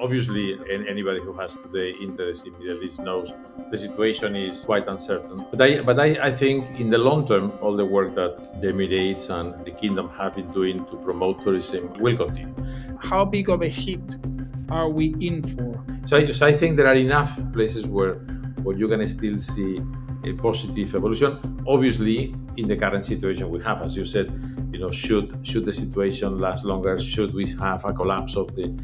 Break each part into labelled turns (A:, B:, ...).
A: Obviously, anybody who has today interest in Middle East knows the situation is quite uncertain. But I think in the long term, all the work that the Emirates and the Kingdom have been doing to promote tourism will continue.
B: How big of a hit are we in for?
A: So I think there are enough places where you're gonna still see a positive evolution. Obviously, in the current situation we have, as you said, should the situation last longer, should we have a collapse of the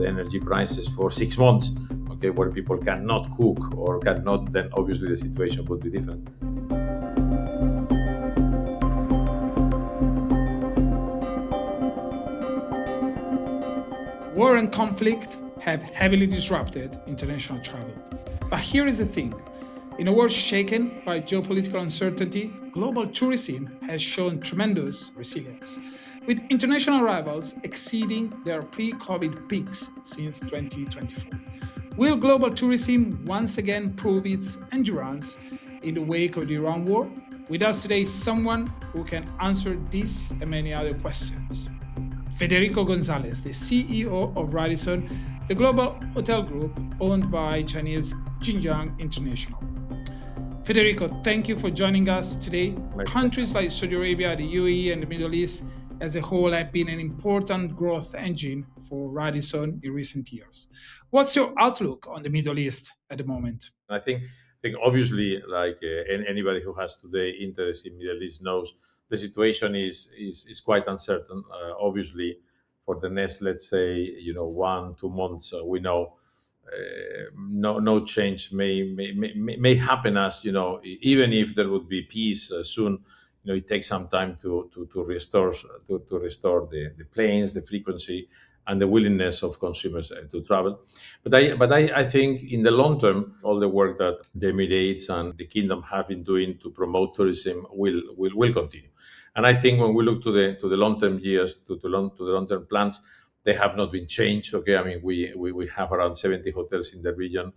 A: energy prices for 6 months, okay, where people cannot cook or cannot, then obviously the situation would be different.
B: War and conflict have heavily disrupted international travel. But here is the thing. In a world shaken by geopolitical uncertainty, global tourism has shown tremendous resilience, with international arrivals exceeding their pre-COVID peaks since 2024. Will global tourism once again prove its endurance in the wake of the Iran war? With us today is someone who can answer these and many other questions. Federico González, the CEO of Radisson, the global hotel group owned by Chinese Xinjiang International. Federico, thank you for joining us today. Countries like Saudi Arabia, the UAE, and the Middle East as a whole have been an important growth engine for Radisson in recent years. What's your outlook on the Middle East at the moment?
A: I think obviously, like anybody who has today interest in Middle East knows the situation is quite uncertain. Obviously, for the next, let's say, 1 2 months, we know no change may happen, as even if there would be peace soon. It takes some time to restore the planes, the frequency, and the willingness of consumers to travel. But I think in the long term, all the work that the Emirates and the Kingdom have been doing to promote tourism will continue. And I think when we look to the long term years, to the long term plans, they have not been changed. Okay, I mean we have around 70 hotels in the region.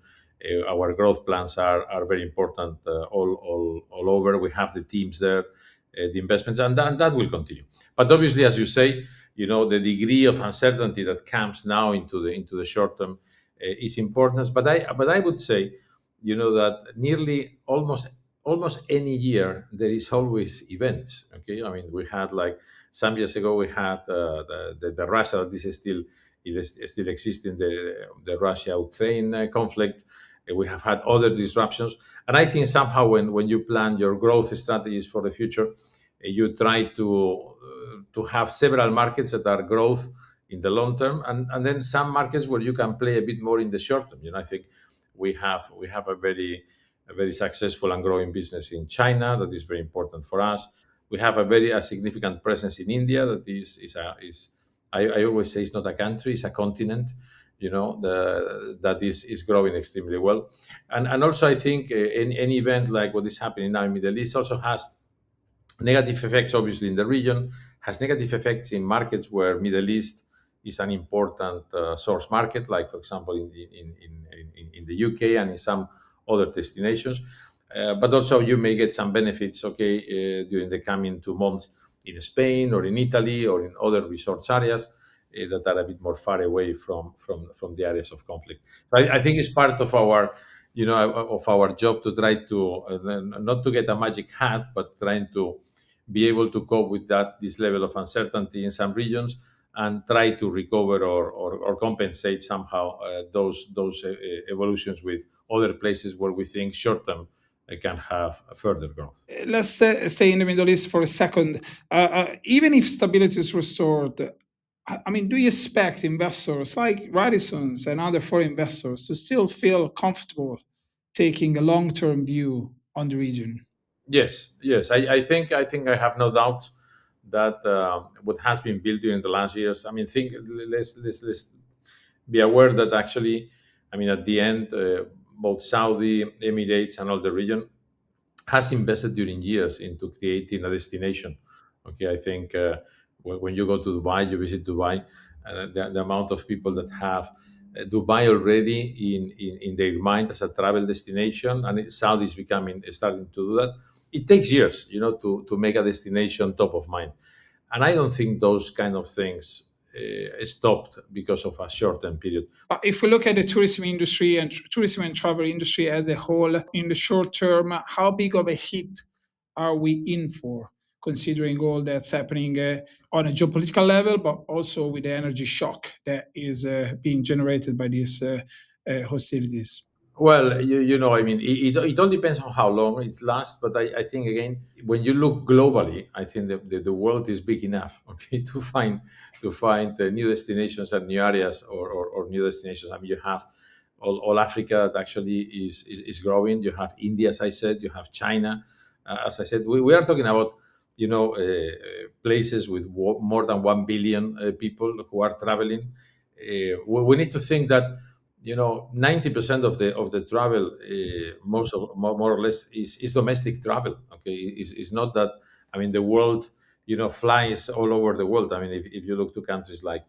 A: Our growth plans are very important all over. We have the teams there, the investments, and that will continue. But obviously, as you say, the degree of uncertainty that comes now into the short term is important. But I would say, that nearly almost any year there is always events. Okay, I mean we had, like, some years ago we had the Russia. This is still existing, the Russia Ukraine conflict. We have had other disruptions, and I think somehow when you plan your growth strategies for the future, you try to have several markets that are growth in the long term, and then some markets where you can play a bit more in the short term. I think we have a very successful and growing business in China that is very important for us. We have a significant presence in India that is I always say it's not a country, it's a continent. That is growing extremely well, and also I think any event like what is happening now in Middle East also has negative effects, obviously, in the region, has negative effects in markets where Middle East is an important source market, like, for example, in the UK and in some other destinations. But also you may get some benefits, okay, during the coming 2 months in Spain or in Italy or in other resorts areas that are a bit more far away from the areas of conflict. I think it's part of our job to try to not to get a magic hat, but trying to be able to cope with this level of uncertainty in some regions and try to recover or compensate somehow those evolutions with other places where we think short term can have further growth.
B: Let's stay in the Middle East for a second. Even if stability is restored, I mean, do you expect investors like Radisson's and other foreign investors to still feel comfortable taking a long-term view on the region?
A: Yes. I think I have no doubt that what has been built during the last years. I mean, let's be aware that actually, I mean, at the end, both Saudi, Emirates, and all the region has invested during years into creating a destination. Okay, I think when you go to Dubai, you visit Dubai, the amount of people that have Dubai already in their mind as a travel destination, and Saudi is starting to do that. It takes years, to make a destination top of mind, and I don't think those kind of things stopped because of a short-term period.
B: But if we look at the tourism industry and tourism and travel industry as a whole in the short term, how big of a hit are we in for, considering all that's happening on a geopolitical level, but also with the energy shock that is being generated by these hostilities?
A: Well, I mean, it all depends on how long it lasts. But I think again, when you look globally, I think the world is big enough, okay, to find new destinations and new areas or new destinations. I mean, you have all Africa that actually is growing. You have India, as I said. You have China, as I said. We are talking about places with more than 1 billion people who are traveling. We need to think that 90% of the travel, more or less, is domestic travel. Okay, is not that. I mean, the world flies all over the world. I mean, if you look to countries like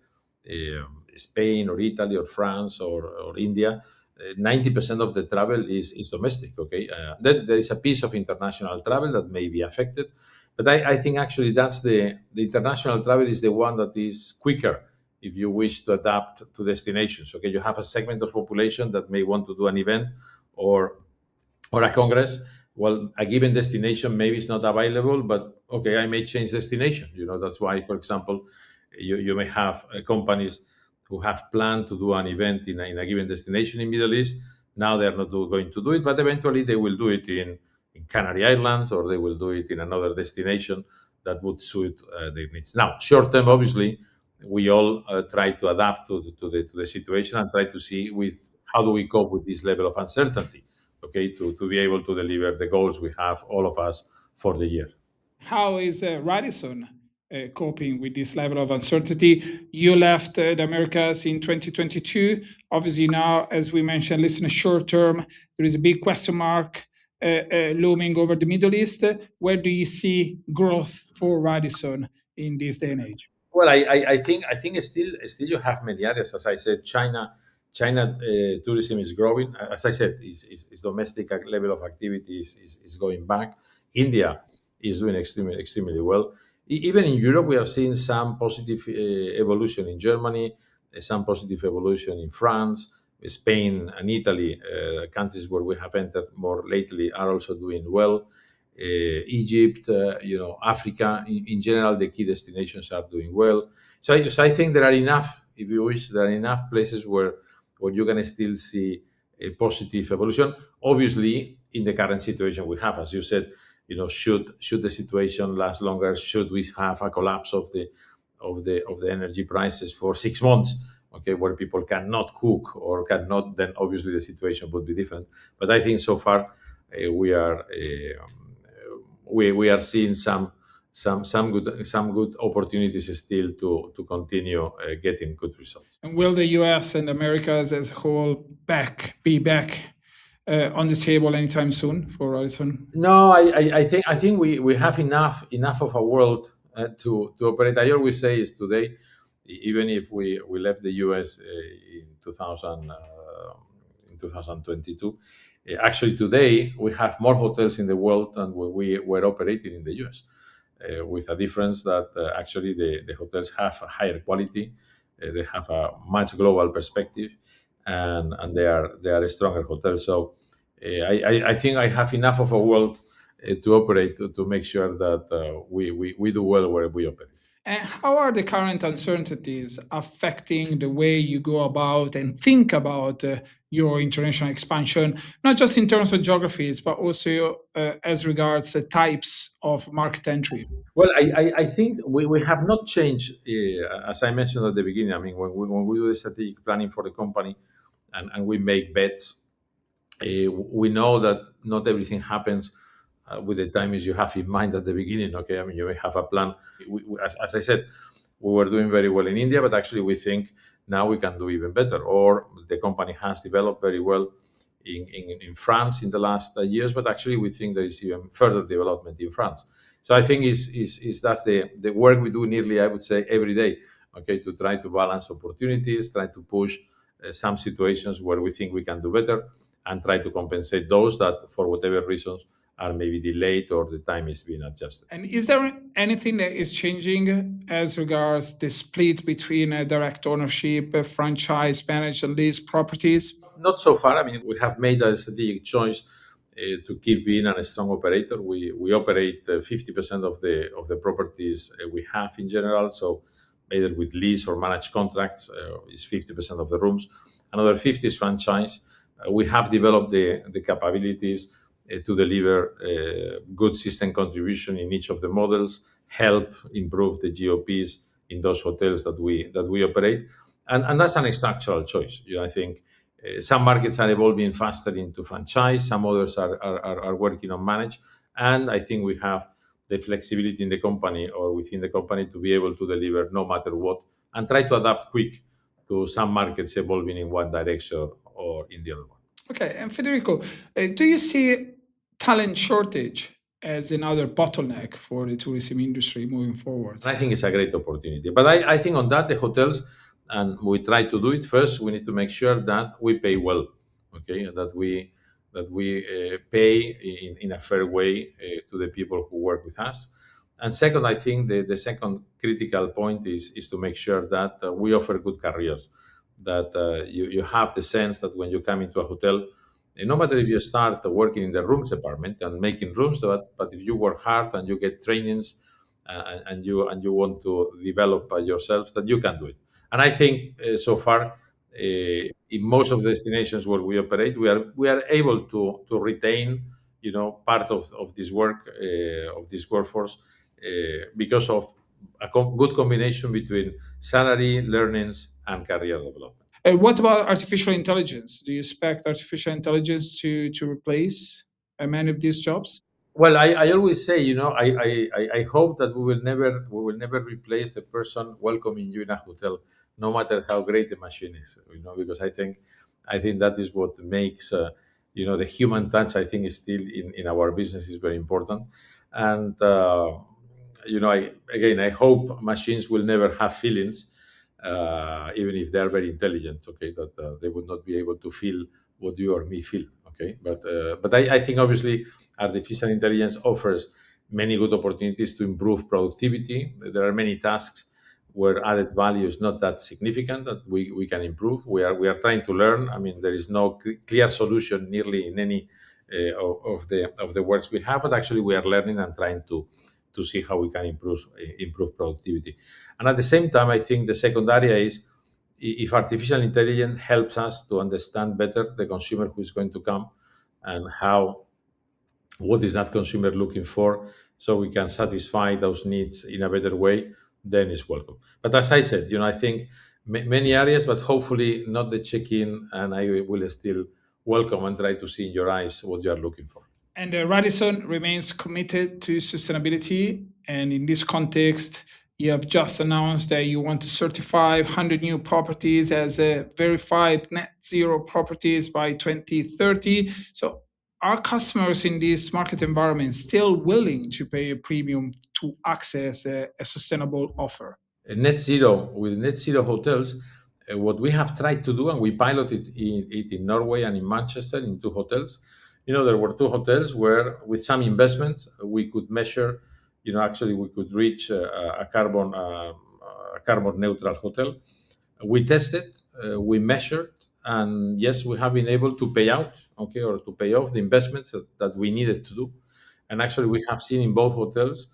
A: Spain or Italy or France or India, 90% of the travel is domestic. Okay, then there is a piece of international travel that may be affected, but I think actually that's the international travel is the one that is quicker if you wish to adapt to destinations. Okay, you have a segment of population that may want to do an event or a congress. Well, a given destination maybe is not available, but okay, I may change destination. That's why, for example, you may have companies who have planned to do an event in a given destination in Middle East. Now they're not going to do it, but eventually they will do it in Canary Islands, or they will do it in another destination that would suit their needs. Now, short term, obviously, we all try to adapt to the situation and try to see with how do we cope with this level of uncertainty, okay, to be able to deliver the goals we have, all of us, for the year.
B: How is Radisson coping with this level of uncertainty? You left the Americas in 2022. Obviously, now, as we mentioned, at least in the short term, there is a big question mark looming over the Middle East. Where do you see growth for Radisson in this day and age?
A: Well, I think still you have many areas. As I said, China tourism is growing. As I said, is domestic level of activity is going back. India is doing extremely well. Even in Europe, we are seeing some positive evolution in Germany, some positive evolution in France, Spain, and Italy. Countries where we have entered more lately are also doing well. Egypt, Africa, in general, the key destinations are doing well. So I think there are enough, if you wish, there are enough places where you're going to still see a positive evolution. Obviously, in the current situation we have, as you said, should the situation last longer, should we have a collapse of the energy prices for 6 months, okay, where people cannot cook or cannot, then obviously the situation would be different. But I think so far we are seeing some good opportunities still to continue getting good results.
B: And will the US and Americas as a whole be back on the table anytime soon for Radisson?
A: No, I think we have enough of a world to operate. I always say is today, even if we left the US in 2022, actually today we have more hotels in the world than when we were operating in the US. With a difference that actually the hotels have a higher quality, they have a much global perspective, and they are stronger hotels. So I think I have enough of a world to operate to make sure that we do well where we operate.
B: And how are the current uncertainties affecting the way you go about and think about your international expansion, not just in terms of geographies, but also as regards types of market entry?
A: Well, I think we have not changed, as I mentioned at the beginning. I mean, when we do the strategic planning for the company and we make bets, we know that not everything happens with the timings you have in mind at the beginning. Okay, I mean, you may have a plan. As I said, we were doing very well in India, but actually we think now we can do even better. Or the company has developed very well in France in the last years, but actually we think there is even further development in France. So I think is that's the work we do nearly, I would say, every day. Okay, to try to balance opportunities, try to push some situations where we think we can do better, and try to compensate those that, for whatever reasons, are maybe delayed or the time is being adjusted.
B: And is there anything that is changing as regards the split between direct ownership, franchise, managed, and leased properties?
A: Not so far. I mean, we have made a strategic choice to keep being a strong operator. We operate 50% of the properties we have in general. So either with lease or managed contracts is 50% of the rooms. Another 50 is franchise. We have developed the capabilities to deliver good system contribution in each of the models, help improve the GOPs in those hotels that we operate, and that's an structural choice. I think some markets are evolving faster into franchise, some others are working on manage, and I think we have the flexibility in the company or within the company to be able to deliver no matter what and try to adapt quick to some markets evolving in one direction or in the other one.
B: Okay, and Federico, do you see talent shortage as another bottleneck for the tourism industry moving forward?
A: And I think it's a great opportunity. But I think on that, the hotels, and we try to do it first, we need to make sure that we pay well, okay, that we pay in a fair way to the people who work with us. And second, I think the second critical point is to make sure that we offer good careers, that you have the sense that when you come into a hotel, no matter if you start working in the rooms department and making rooms, but if you work hard and you get trainings and you want to develop yourself, that you can do it. And I think so far, in most of the destinations where we operate, we are able to retain, part of this work of this workforce because of a good combination between salary, learnings, and career development.
B: And what about artificial intelligence? Do you expect artificial intelligence to replace many of these jobs?
A: Well, I always say, I hope that we will never replace the person welcoming you in a hotel, no matter how great the machine is, because I think that is what makes the human touch. I think is still in our business is very important, and I hope machines will never have feelings, even if they are very intelligent. Okay, that they would not be able to feel what you or me feel. Okay, but I think obviously artificial intelligence offers many good opportunities to improve productivity. There are many tasks where added value is not that significant that we can improve. We are trying to learn. I mean, there is no clear solution nearly in any of the works we have, but actually we are learning and trying to see how we can improve productivity. And at the same time, I think the second area is if artificial intelligence helps us to understand better the consumer who is going to come and what is that consumer looking for, so we can satisfy those needs in a better way, then it's welcome. But as I said, I think many areas, but hopefully not the check-in, and I will still welcome and try to see in your eyes what you are looking for.
B: And Radisson remains committed to sustainability. And in this context, you have just announced that you want to certify 100 new properties as verified net zero properties by 2030. So, are customers in this market environment still willing to pay a premium to access a sustainable offer?
A: With net zero hotels, what we have tried to do, and we piloted it in Norway and in Manchester in two hotels. There were two hotels where, with some investments, we could measure. Actually, we could reach a carbon neutral hotel. We tested, we measured, and yes, we have been able to pay out, okay, or to pay off the investments that we needed to do. And actually, we have seen in both hotels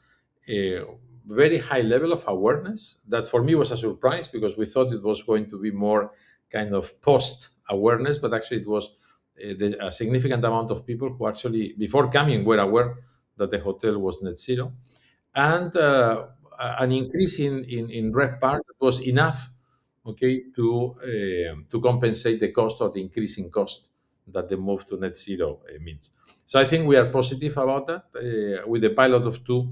A: a very high level of awareness that for me was a surprise because we thought it was going to be more kind of post awareness, but actually it was a significant amount of people who actually, before coming, were aware that the hotel was net zero, and an increase in RevPAR was enough, okay, to compensate the cost or the increase in cost that the move to net zero means. So I think we are positive about that. With the pilot of two,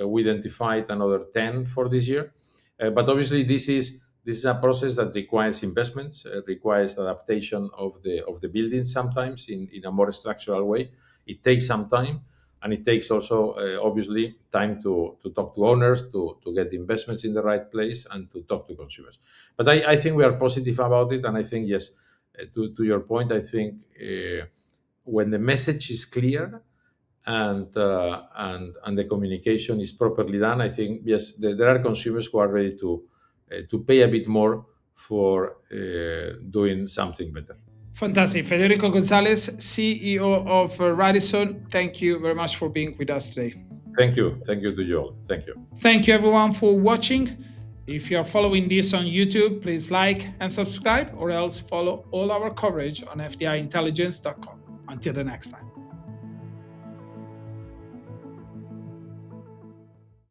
A: we identified another 10 for this year. But obviously, this is a process that requires investments, requires adaptation of the buildings sometimes in a more structural way. It takes some time, and it takes also obviously time to talk to owners, to get the investments in the right place, and to talk to consumers. But I think we are positive about it, and I think yes, to your point, I think when the message is clear and the communication is properly done, I think yes, there are consumers who are ready to pay a bit more for doing something better.
B: Fantastic. Federico González, CEO of Radisson, thank you very much for being with us today.
A: Thank you to you all. Thank you.
B: Thank you everyone for watching. If you are following this on YouTube, please like and subscribe, or else follow all our coverage on fdiintelligence.com. Until the next time.